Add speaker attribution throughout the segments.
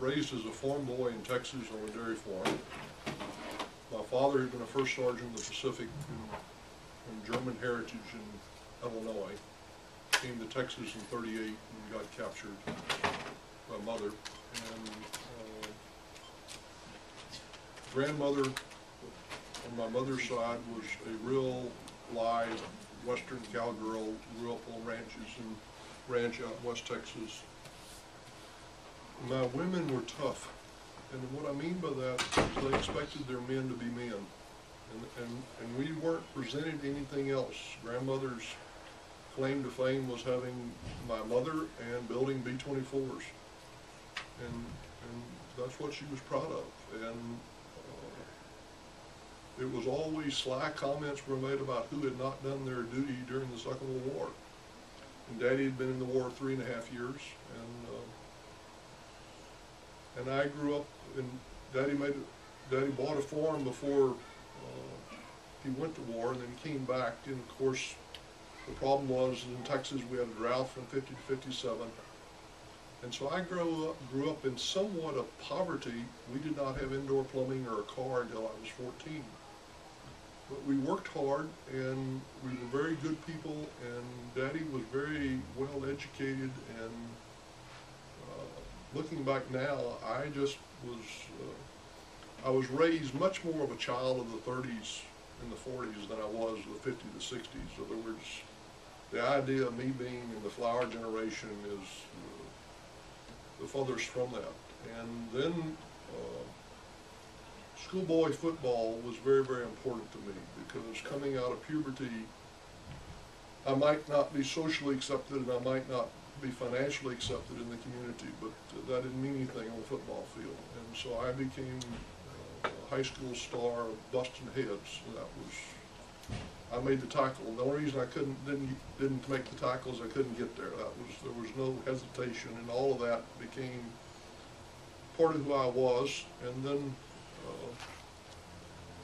Speaker 1: Raised as a farm boy in Texas on a dairy farm. My father had been a first sergeant in the Pacific in German heritage in Illinois. Came to Texas in '38 and got captured. My mother and grandmother on my mother's side was a real live Western cowgirl. Grew up on ranch out in West Texas. My women were tough, and what I mean by that is they expected their men to be men, and we weren't presented anything else. Grandmother's claim to fame was having my mother and building B-24s, and that's what she was proud of. And it was always sly comments were made about who had not done their duty during the Second World War. And Daddy had been in the war 3.5 years, and I grew up, and Daddy bought a farm before he went to war, and then came back. And of course, the problem was in Texas we had a drought from '50 to '57, and so I grew up in somewhat of poverty. We did not have indoor plumbing or a car until I was 14. But we worked hard, and we were very good people, and Daddy was very well educated. And looking back now, I was raised much more of a child of the 30s and the 40s than I was the 50s, the 60s. In other words, the idea of me being in the flower generation is the furthest from that. And then schoolboy football was very, very important to me, because coming out of puberty, I might not be socially accepted and I might not be financially accepted in the community, but that didn't mean anything on the football field. And so I became a high school star of busting heads. I made the tackle. The only reason I didn't make the tackles, I couldn't get there. There was no hesitation, and all of that became part of who I was. And then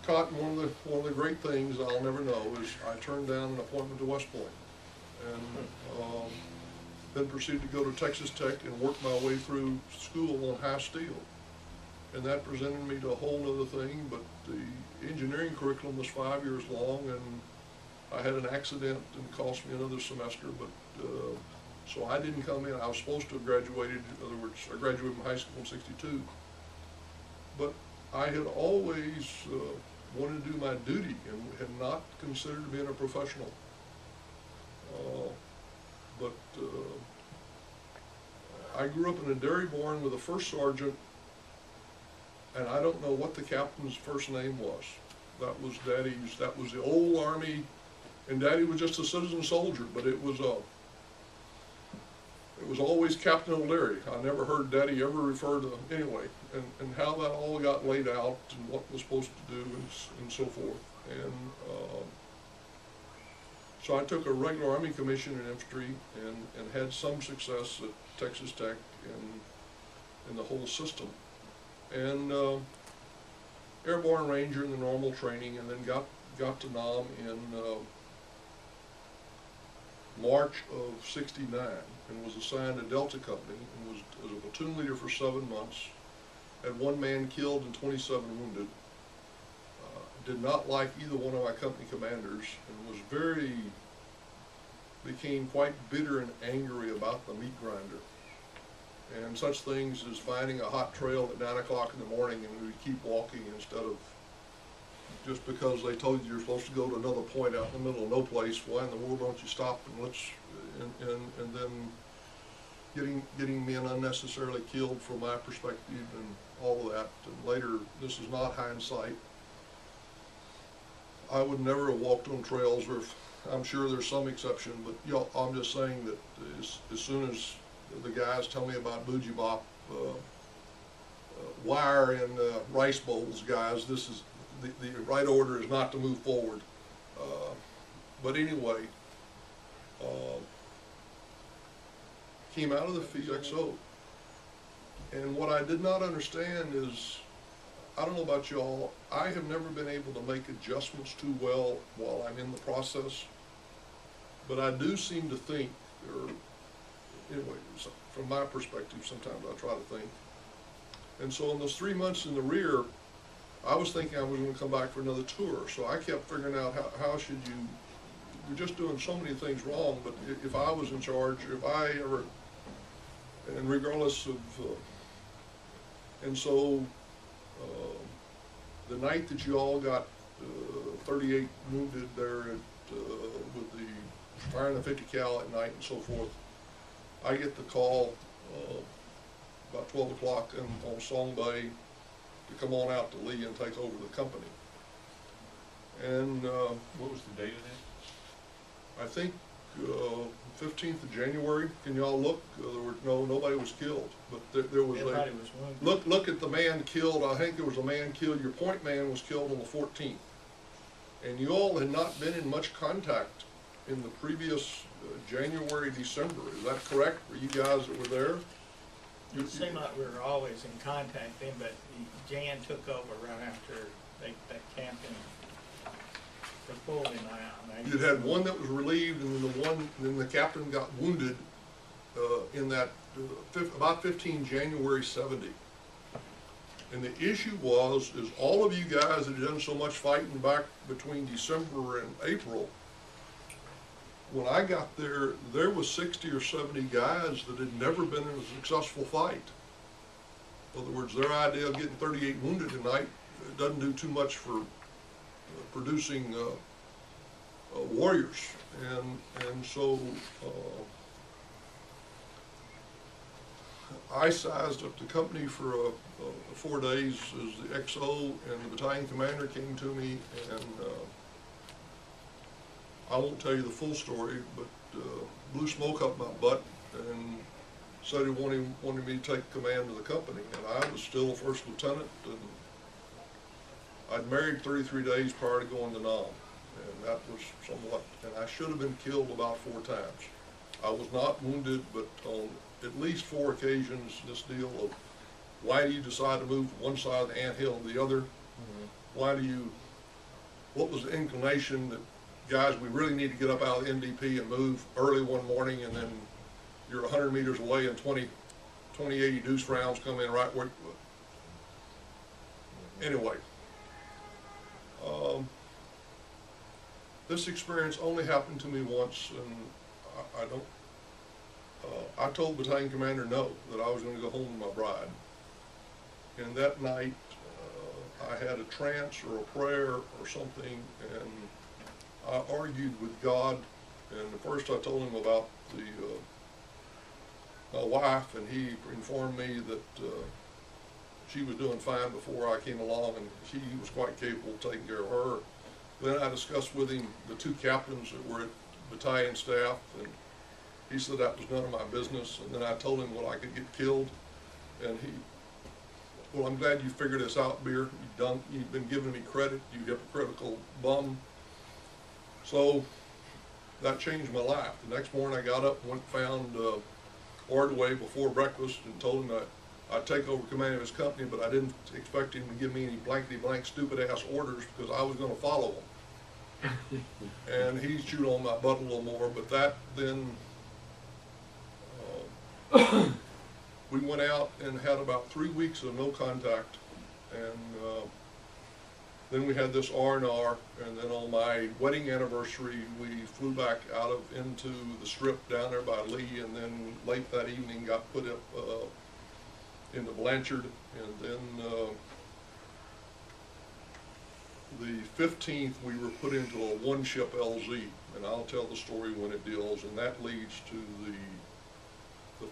Speaker 1: Cotton, one of the great things I'll never know is I turned down an appointment to West Point, and then proceeded to go to Texas Tech and work my way through school on high steel. And that presented me to a whole other thing, but the engineering curriculum was 5 years long, and I had an accident and cost me another semester, but so I didn't come in. I was supposed to have graduated, in other words, I graduated from high school in '62. But I had always wanted to do my duty and had not considered being a professional. But I grew up in a dairy barn with a first sergeant, and I don't know what the captain's first name was. That was Daddy's, that was the old Army, and Daddy was just a citizen soldier, but it was always Captain O'Leary. I never heard Daddy ever refer to, anyway, and how that all got laid out and what was supposed to do and so forth. And so I took a regular Army commission in infantry and had some success at Texas Tech in the whole system. And airborne ranger in the normal training, and then got to Nam in March of '69, and was assigned to Delta Company, and was a platoon leader for 7 months. Had 1 man killed and 27 wounded. Did not like either one of my company commanders, and became quite bitter and angry about the meat grinder and such things as finding a hot trail at 9 o'clock in the morning, and we would keep walking instead of, just because they told you you're supposed to go to another point out in the middle of no place. Why in the world don't you stop and then getting men unnecessarily killed from my perspective and all of that. And later, this is not hindsight. I would never have walked on trails, or I'm sure there's some exception, but I'm just saying that as soon as the guys tell me about bougie bop, wire and rice bowls, guys, this is the right order is not to move forward. But anyway, came out of the FXO, and what I did not understand is, I don't know about y'all, I have never been able to make adjustments too well while I'm in the process, but I do seem to think, or anyway, from my perspective, sometimes I try to think And so in those 3 months in the rear, I was thinking I was going to come back for another tour. So I kept figuring out how should you, you're just doing so many things wrong, but if I was in charge, if I ever, and regardless of, and so the night that you all got 38 wounded there at, with the firing the 50 cal at night and so forth, I get the call about 12 o'clock on Song Bay to come on out to Lee and take over the company. And
Speaker 2: what was the date of that?
Speaker 1: I think 15th of January. Can y'all look? Nobody was killed, but there was
Speaker 3: Everybody was wounded.
Speaker 1: look at the man killed. I think there was a man killed. Your point man was killed on the 14th, and you all had not been in much contact in the previous January, December. Is that correct for you guys that were there?
Speaker 3: It seemed like we were always in contact then, but Jan took over right after that camping. They pulled him out.
Speaker 1: You'd had one that was relieved, and then the captain got wounded in that about 15 January 70. And the issue is all of you guys that had done so much fighting back between December and April, when I got there, there was 60 or 70 guys that had never been in a successful fight. In other words, their idea of getting 38 wounded tonight doesn't do too much for producing warriors. And so I sized up the company for 4 days as the XO, and the battalion commander came to me, and I won't tell you the full story, but blew smoke up my butt and said he wanted me to take command of the company. And I was still a first lieutenant, and I'd married 33 days prior to going to Nam, and that was somewhat, and I should have been killed about 4 times. I was not wounded, but on at least 4 occasions, this deal of why do you decide to move from one side of the anthill to the other? Mm-hmm. What was the inclination that, guys, we really need to get up out of the NDP and move early one morning, and then you're 100 meters away and 20 80 deuce rounds come in right where, anyway. This experience only happened to me once, and I told battalion commander no, that I was going to go home with my bride. And that night, I had a trance or a prayer or something, and I argued with God. And at first I told him about my wife, and he informed me that she was doing fine before I came along, and he was quite capable of taking care of her. Then I discussed with him the 2 captains that were at battalion staff, and he said that was none of my business. And then I told him, well, I could get killed, and well, I'm glad you figured this out, Beer. You've been giving me credit, you hypocritical bum. So that changed my life. The next morning I got up and went and found Ordway before breakfast and told him that I'd take over command of his company, but I didn't expect him to give me any blankety blank stupid ass orders, because I was going to follow him. And he chewed on my butt a little more, but that then we went out and had about 3 weeks of no contact, and then we had this R&R, and then on my wedding anniversary we flew back out into the strip down there by Lee, and then late that evening got put up into Blanchard, and then the 15th we were put into a 1-ship LZ, and I'll tell the story when it deals, and that leads to the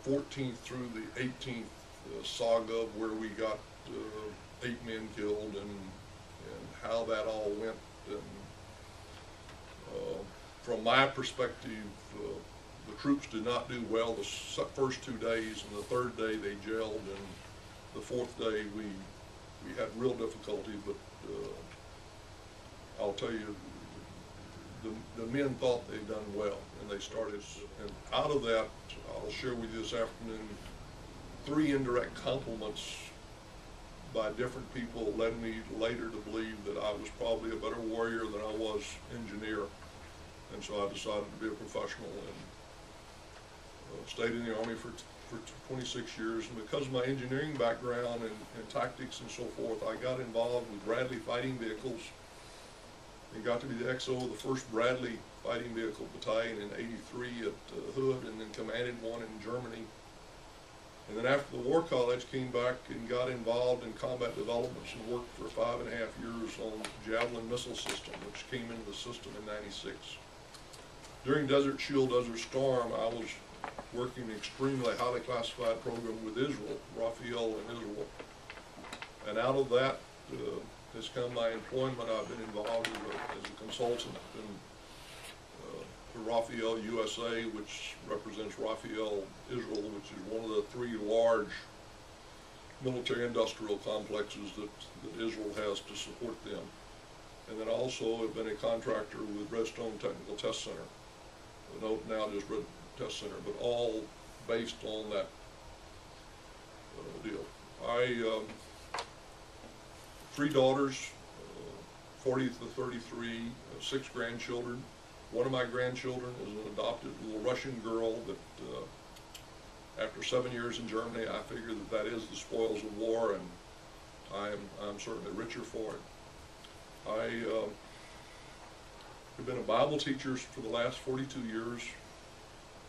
Speaker 1: 14th through the 18th saga, where we got 8 men killed, and how that all went. And from my perspective, the troops did not do well the first 2 days, and the 3rd day they gelled, and the 4th day we had real difficulty, but I'll tell you, the men thought they'd done well, and they started, and out of that, I'll share with you this afternoon, 3 indirect compliments by different people led me later to believe that I was probably a better warrior than I was engineer, and so I decided to be a professional, and stayed in the Army for for 26 years, and because of my engineering background and tactics and so forth, I got involved with Bradley fighting vehicles and got to be the XO of the 1st Bradley Fighting Vehicle Battalion in '83 at Hood, and then commanded one in Germany. And then after the War College, came back and got involved in combat developments and worked for 5.5 years on Javelin missile system, which came into the system in '96. During Desert Shield, Desert Storm, I was working an extremely highly classified program with Israel, Raphael in Israel. And out of that has come my employment. I've been involved as a consultant in for Raphael USA, which represents Raphael Israel, which is one of the 3 large military industrial complexes that Israel has to support them. And then also have been a contractor with Redstone Technical Test Center. Now just Red Test Center, but all based on that deal. I 3 daughters, 40 to 33, 6 grandchildren. One of my grandchildren is an adopted little Russian girl that, after 7 years in Germany, I figure that is the spoils of war, and I'm certainly richer for it. I have been a Bible teacher for the last 42 years,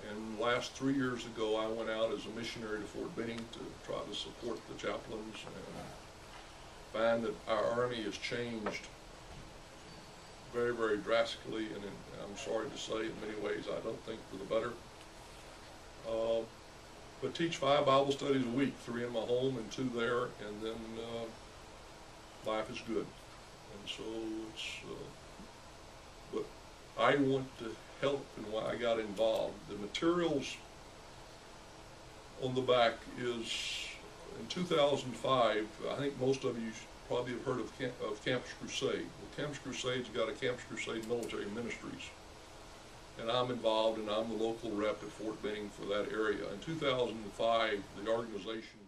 Speaker 1: and last 3 years ago I went out as a missionary to Fort Benning to try to support the chaplains, and find that our Army has changed very, very drastically, and I'm sorry to say in many ways I don't think for the better. But teach 5 Bible studies a week, 3 in my home and 2 there, and then life is good. And so it's, but I want to help, and why I got involved. The materials on the back is, in 2005, I think most of you probably have heard of Campus Crusade. Well, Campus Crusade's got a Campus Crusade Military Ministries, and I'm involved, and I'm the local rep at Fort Benning for that area. In 2005, the organization